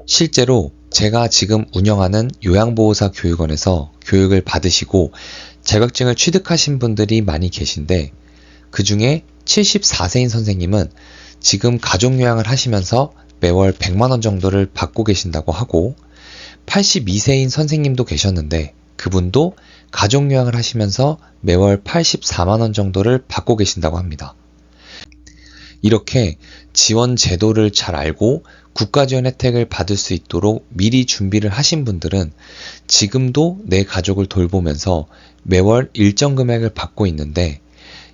실제로 제가 지금 운영하는 요양보호사 교육원에서 교육을 받으시고 자격증을 취득하신 분들이 많이 계신데, 그 중에 74세인 선생님은 지금 가족요양을 하시면서 매월 100만원 정도를 받고 계신다고 하고, 82세인 선생님도 계셨는데 그분도 가족요양을 하시면서 매월 84만원 정도를 받고 계신다고 합니다. 이렇게 지원 제도를 잘 알고 국가 지원 혜택을 받을 수 있도록 미리 준비를 하신 분들은 지금도 내 가족을 돌보면서 매월 일정 금액을 받고 있는데,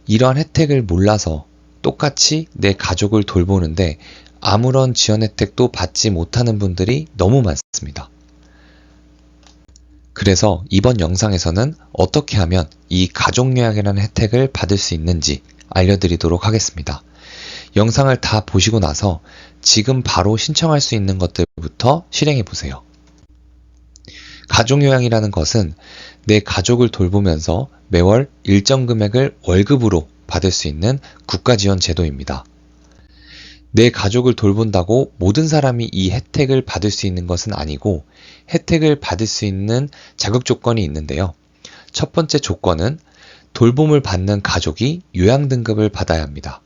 이러한 혜택을 몰라서 똑같이 내 가족을 돌보는데 아무런 지원 혜택도 받지 못하는 분들이 너무 많습니다. 그래서 이번 영상에서는 어떻게 하면 이 가족요양이라는 혜택을 받을 수 있는지 알려드리도록 하겠습니다. 영상을 다 보시고 나서 지금 바로 신청할 수 있는 것들부터 실행해 보세요. 가족요양이라는 것은 내 가족을 돌보면서 매월 일정 금액을 월급으로 받을 수 있는 국가 지원 제도입니다. 내 가족을 돌본다고 모든 사람이 이 혜택을 받을 수 있는 것은 아니고, 혜택을 받을 수 있는 자격 조건이 있는데요. 첫 번째 조건은 돌봄을 받는 가족이 요양 등급을 받아야 합니다.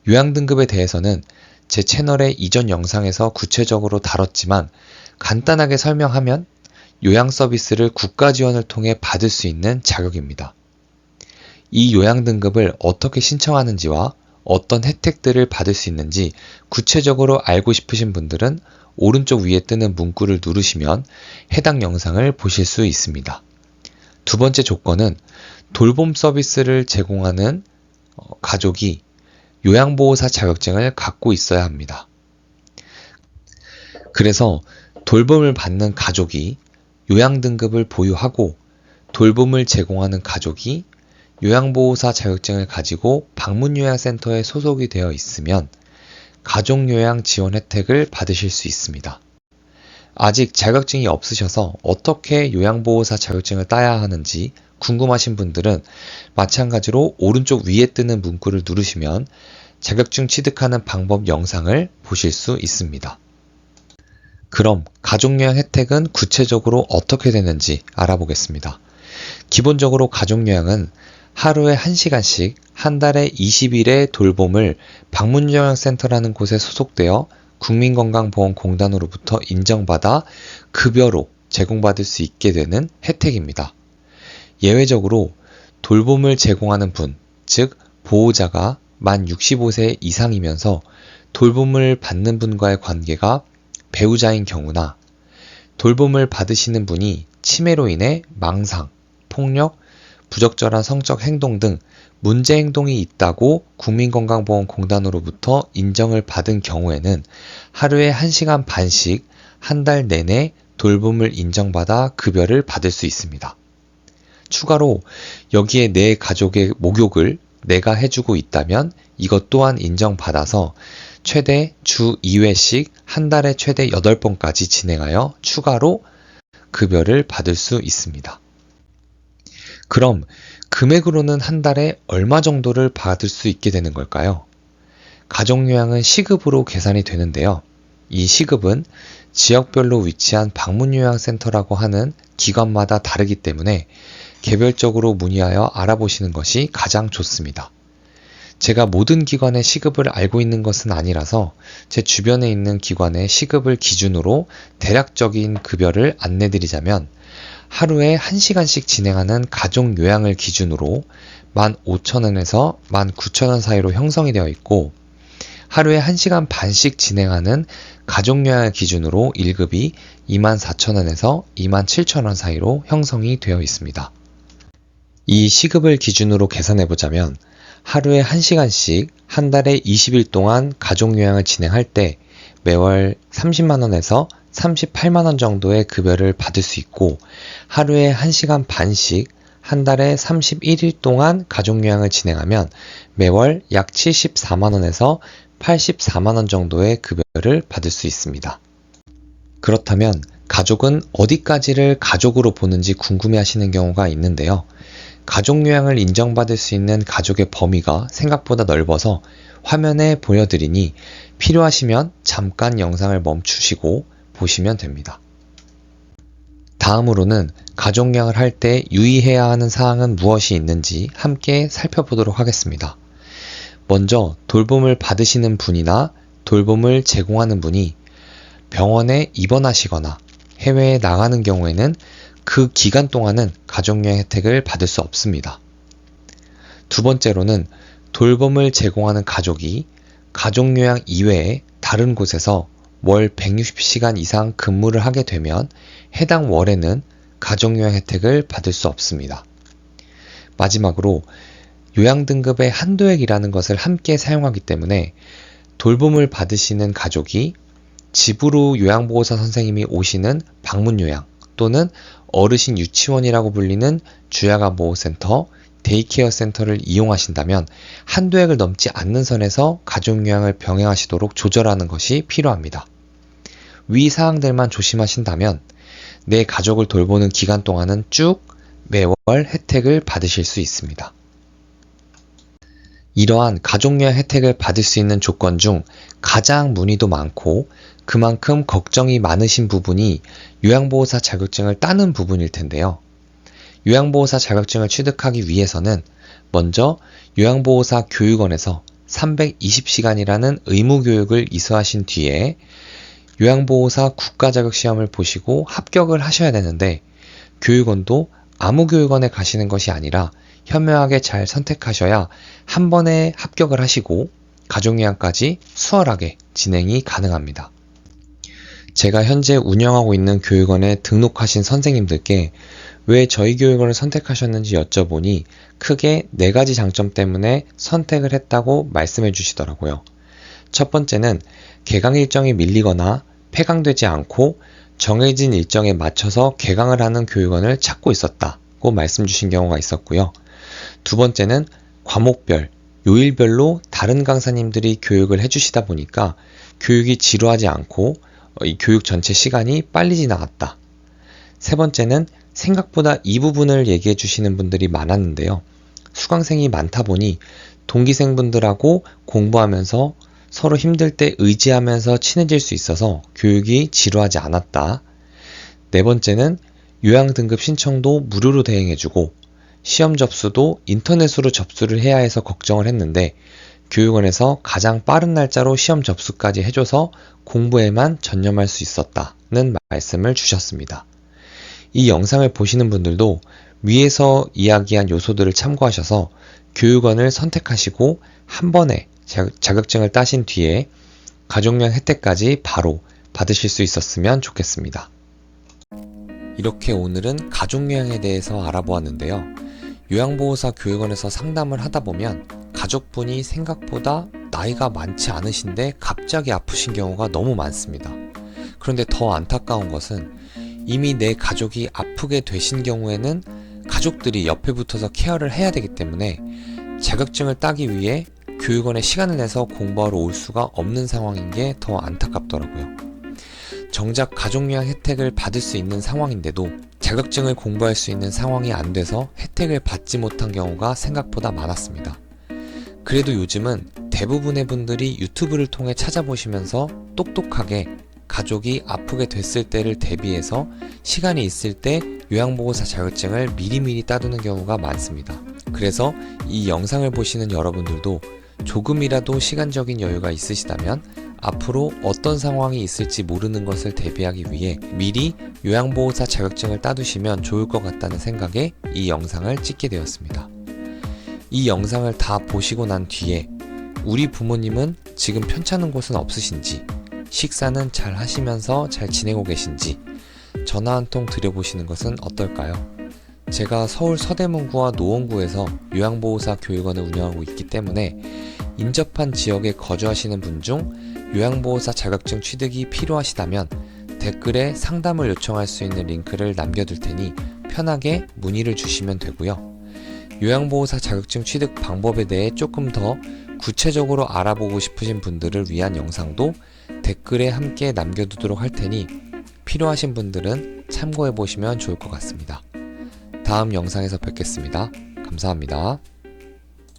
요양 등급에 대해서는 제 채널의 이전 영상에서 구체적으로 다뤘지만, 간단하게 설명하면 요양 서비스를 국가 지원을 통해 받을 수 있는 자격입니다. 이 요양 등급을 어떻게 신청하는지와 어떤 혜택들을 받을 수 있는지 구체적으로 알고 싶으신 분들은 오른쪽 위에 뜨는 문구를 누르시면 해당 영상을 보실 수 있습니다. 두 번째 조건은 돌봄 서비스를 제공하는 가족이 요양보호사 자격증을 갖고 있어야 합니다. 그래서 돌봄을 받는 가족이 요양 등급을 보유하고 돌봄을 제공하는 가족이 요양보호사 자격증을 가지고 방문요양센터에 소속이 되어 있으면 가족요양 지원 혜택을 받으실 수 있습니다. 아직 자격증이 없으셔서 어떻게 요양보호사 자격증을 따야 하는지 궁금하신 분들은 마찬가지로 오른쪽 위에 뜨는 문구를 누르시면 자격증 취득하는 방법 영상을 보실 수 있습니다. 그럼 가족요양 혜택은 구체적으로 어떻게 되는지 알아보겠습니다. 기본적으로 가족요양은 하루에 1시간씩 한 달에 20일의 돌봄을 방문요양센터라는 곳에 소속되어 국민건강보험공단으로부터 인정받아 급여로 제공받을 수 있게 되는 혜택입니다. 예외적으로 돌봄을 제공하는 분, 즉 보호자가 만 65세 이상이면서 돌봄을 받는 분과의 관계가 배우자인 경우나 돌봄을 받으시는 분이 치매로 인해 망상, 폭력, 부적절한 성적 행동 등 문제 행동이 있다고 국민건강보험공단으로부터 인정을 받은 경우에는 하루에 1시간 반씩 한 달 내내 돌봄을 인정받아 급여를 받을 수 있습니다. 추가로 여기에 내 가족의 목욕을 내가 해주고 있다면 이것 또한 인정받아서 최대 주 2회씩 한 달에 최대 8번까지 진행하여 추가로 급여를 받을 수 있습니다. 그럼 금액으로는 한 달에 얼마 정도를 받을 수 있게 되는 걸까요? 가족요양은 시급으로 계산이 되는데요. 이 시급은 지역별로 위치한 방문요양센터라고 하는 기관마다 다르기 때문에 개별적으로 문의하여 알아보시는 것이 가장 좋습니다. 제가 모든 기관의 시급을 알고 있는 것은 아니라서 제 주변에 있는 기관의 시급을 기준으로 대략적인 급여를 안내드리자면, 하루에 1시간씩 진행하는 가족요양을 기준으로 15,000원에서 19,000원 사이로 형성이 되어 있고, 하루에 1시간 반씩 진행하는 가족요양을 기준으로 1급이 24,000원에서 27,000원 사이로 형성이 되어 있습니다. 이 시급을 기준으로 계산해보자면 하루에 1시간씩 한 달에 20일 동안 가족요양을 진행할 때 매월 30만원에서 38만원 정도의 급여를 받을 수 있고, 하루에 1시간 반씩 한 달에 31일 동안 가족요양을 진행하면 매월 약 74만원에서 84만원 정도의 급여를 받을 수 있습니다. 그렇다면 가족은 어디까지를 가족으로 보는지 궁금해 하시는 경우가 있는데요. 가족요양을 인정받을 수 있는 가족의 범위가 생각보다 넓어서 화면에 보여드리니 필요하시면 잠깐 영상을 멈추시고 보시면 됩니다. 다음으로는 가족요양을 할 때 유의해야 하는 사항은 무엇이 있는지 함께 살펴보도록 하겠습니다. 먼저 돌봄을 받으시는 분이나 돌봄을 제공하는 분이 병원에 입원하시거나 해외에 나가는 경우에는 그 기간 동안은 가족요양 혜택을 받을 수 없습니다. 두 번째로는 돌봄을 제공하는 가족이 가족요양 이외에 다른 곳에서 월 160시간 이상 근무를 하게 되면 해당 월에는 가족요양 혜택을 받을 수 없습니다. 마지막으로 요양등급의 한도액이라는 것을 함께 사용하기 때문에 돌봄을 받으시는 가족이 집으로 요양보호사 선생님이 오시는 방문요양 또는 어르신 유치원이라고 불리는 주야간보호센터, 데이케어 센터를 이용하신다면 한도액을 넘지 않는 선에서 가족요양을 병행하시도록 조절하는 것이 필요합니다. 위 사항들만 조심하신다면 내 가족을 돌보는 기간 동안은 쭉 매월 혜택을 받으실 수 있습니다. 이러한 가족요양 혜택을 받을 수 있는 조건 중 가장 문의도 많고 그만큼 걱정이 많으신 부분이 요양보호사 자격증을 따는 부분일 텐데요. 요양보호사 자격증을 취득하기 위해서는 먼저 요양보호사 교육원에서 320시간이라는 의무교육을 이수하신 뒤에 요양보호사 국가자격시험을 보시고 합격을 하셔야 되는데 교육원도 아무 교육원에 가시는 것이 아니라 현명하게 잘 선택하셔야 한 번에 합격을 하시고 가족요양까지 수월하게 진행이 가능합니다. 제가 현재 운영하고 있는 교육원에 등록하신 선생님들께 왜 저희 교육원을 선택하셨는지 여쭤보니 크게 4가지 장점 때문에 선택을 했다고 말씀해 주시더라고요. 첫 번째는 개강 일정이 밀리거나 폐강되지 않고 정해진 일정에 맞춰서 개강을 하는 교육원을 찾고 있었다고 말씀 주신 경우가 있었고요. 두 번째는 과목별, 요일별로 다른 강사님들이 교육을 해주시다 보니까 교육이 지루하지 않고 이 교육 전체 시간이 빨리 지나갔다. 세 번째는 생각보다 이 부분을 얘기해 주시는 분들이 많았는데요. 수강생이 많다 보니 동기생분들하고 공부하면서 서로 힘들 때 의지하면서 친해질 수 있어서 교육이 지루하지 않았다. 네 번째는 요양 등급 신청도 무료로 대행해주고 시험 접수도 인터넷으로 접수를 해야 해서 걱정을 했는데 교육원에서 가장 빠른 날짜로 시험 접수까지 해줘서 공부에만 전념할 수 있었다는 말씀을 주셨습니다. 이 영상을 보시는 분들도 위에서 이야기한 요소들을 참고하셔서 교육원을 선택하시고 한 번에 자격증을 따신 뒤에 가족요양 혜택까지 바로 받으실 수 있었으면 좋겠습니다. 이렇게 오늘은 가족요양에 대해서 알아보았는데요. 요양보호사 교육원에서 상담을 하다 보면 가족분이 생각보다 나이가 많지 않으신데 갑자기 아프신 경우가 너무 많습니다. 그런데 더 안타까운 것은 이미 내 가족이 아프게 되신 경우에는 가족들이 옆에 붙어서 케어를 해야 되기 때문에 자격증을 따기 위해 교육원에 시간을 내서 공부하러 올 수가 없는 상황인 게 더 안타깝더라고요. 정작 가족요양 혜택을 받을 수 있는 상황인데도 자격증을 공부할 수 있는 상황이 안 돼서 혜택을 받지 못한 경우가 생각보다 많았습니다. 그래도 요즘은 대부분의 분들이 유튜브를 통해 찾아보시면서 똑똑하게 가족이 아프게 됐을 때를 대비해서 시간이 있을 때 요양보호사 자격증을 미리미리 따두는 경우가 많습니다. 그래서 이 영상을 보시는 여러분들도 조금이라도 시간적인 여유가 있으시다면 앞으로 어떤 상황이 있을지 모르는 것을 대비하기 위해 미리 요양보호사 자격증을 따두시면 좋을 것 같다는 생각에 이 영상을 찍게 되었습니다. 이 영상을 다 보시고 난 뒤에 우리 부모님은 지금 편찮은 곳은 없으신지, 식사는 잘 하시면서 잘 지내고 계신지 전화 한 통 드려보시는 것은 어떨까요? 제가 서울 서대문구와 노원구에서 요양보호사 교육원을 운영하고 있기 때문에 인접한 지역에 거주하시는 분 중 요양보호사 자격증 취득이 필요하시다면 댓글에 상담을 요청할 수 있는 링크를 남겨둘 테니 편하게 문의를 주시면 되고요. 요양보호사 자격증 취득 방법에 대해 조금 더 구체적으로 알아보고 싶으신 분들을 위한 영상도 댓글에 함께 남겨두도록 할 테니 필요하신 분들은 참고해 보시면 좋을 것 같습니다. 다음 영상에서 뵙겠습니다. 감사합니다.